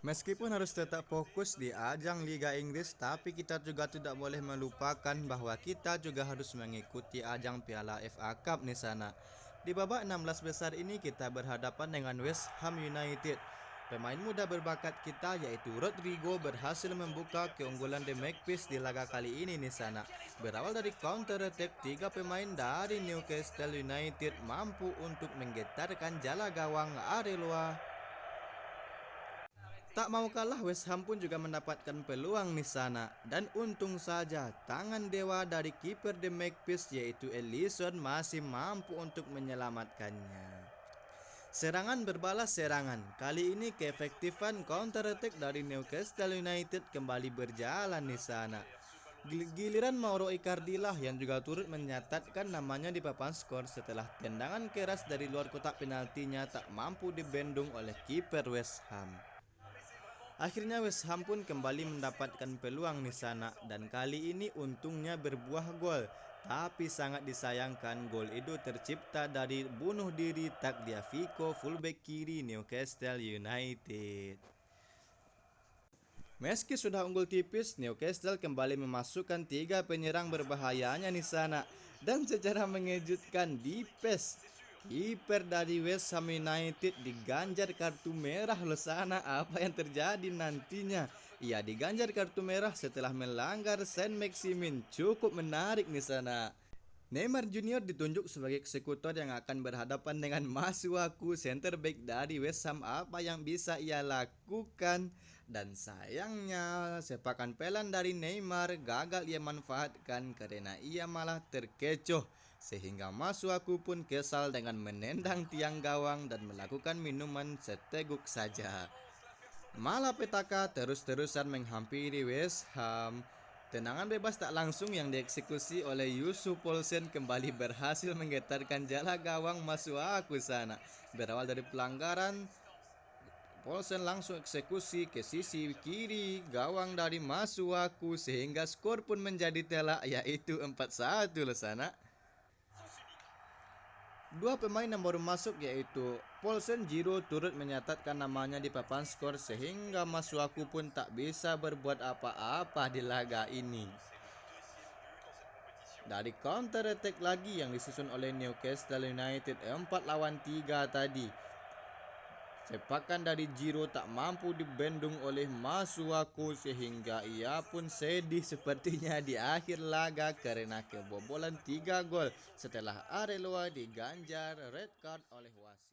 Meskipun harus tetap fokus di ajang Liga Inggris, tapi kita juga tidak boleh melupakan bahwa kita juga harus mengikuti ajang Piala FA Cup di sana. Di babak 16 besar ini kita berhadapan dengan West Ham United. Pemain muda berbakat kita yaitu Rodrigo berhasil membuka keunggulan The Magpies di laga kali ini di sana. Berawal dari counter attack, tiga pemain dari Newcastle United mampu untuk menggetarkan jala gawang Areloa. Tak mau kalah, West Ham pun juga mendapatkan peluang di sana. Dan untung saja, tangan dewa dari kiper The Magpies yaitu Alisson masih mampu untuk menyelamatkannya. Serangan berbalas serangan. Kali ini keefektifan counter attack dari Newcastle United kembali berjalan di sana. Giliran Mauro Icardi lah yang juga turut menyatatkan namanya di papan skor setelah tendangan keras dari luar kotak penaltinya tak mampu dibendung oleh kiper West Ham. Akhirnya West Ham pun kembali mendapatkan peluang di sana dan kali ini untungnya berbuah gol. Tapi sangat disayangkan gol itu tercipta dari bunuh diri Tagliafico fullback kiri Newcastle United. Meski sudah unggul tipis, Newcastle kembali memasukkan tiga penyerang berbahayanya di sana dan secara mengejutkan di PES kiper dari West Ham United diganjar kartu merah loh sana. Apa yang terjadi nantinya? Ia diganjar kartu merah setelah melanggar Saint Maximin. Cukup menarik di sana. Neymar Junior ditunjuk sebagai eksekutor yang akan berhadapan dengan Masuaku, center back dari West Ham. Apa yang bisa ia lakukan? Dan sayangnya sepakan pelan dari Neymar gagal ia manfaatkan karena ia malah terkecoh, sehingga Masuaku pun kesal dengan menendang tiang gawang dan melakukan minuman seteguk saja. Malapetaka terus-terusan menghampiri West Ham. Tendangan bebas tak langsung yang dieksekusi oleh Yusuf Poulsen kembali berhasil menggetarkan jala gawang Masuaku sana. Berawal dari pelanggaran, Poulsen langsung eksekusi ke sisi kiri gawang dari Masuaku sehingga skor pun menjadi telak yaitu 4-1 loh sana. Dua pemain yang baru masuk yaitu Poulsen Giroud turut menyatatkan namanya di papan skor sehingga Masuaku pun tak bisa berbuat apa-apa di laga ini. Dari counter attack lagi yang disusun oleh Newcastle United 4 lawan 3 tadi, sepakan dari Giroud tak mampu dibendung oleh Masuaku sehingga ia pun sedih sepertinya di akhir laga karena kebobolan 3 gol setelah Areloa diganjar red card oleh wasit.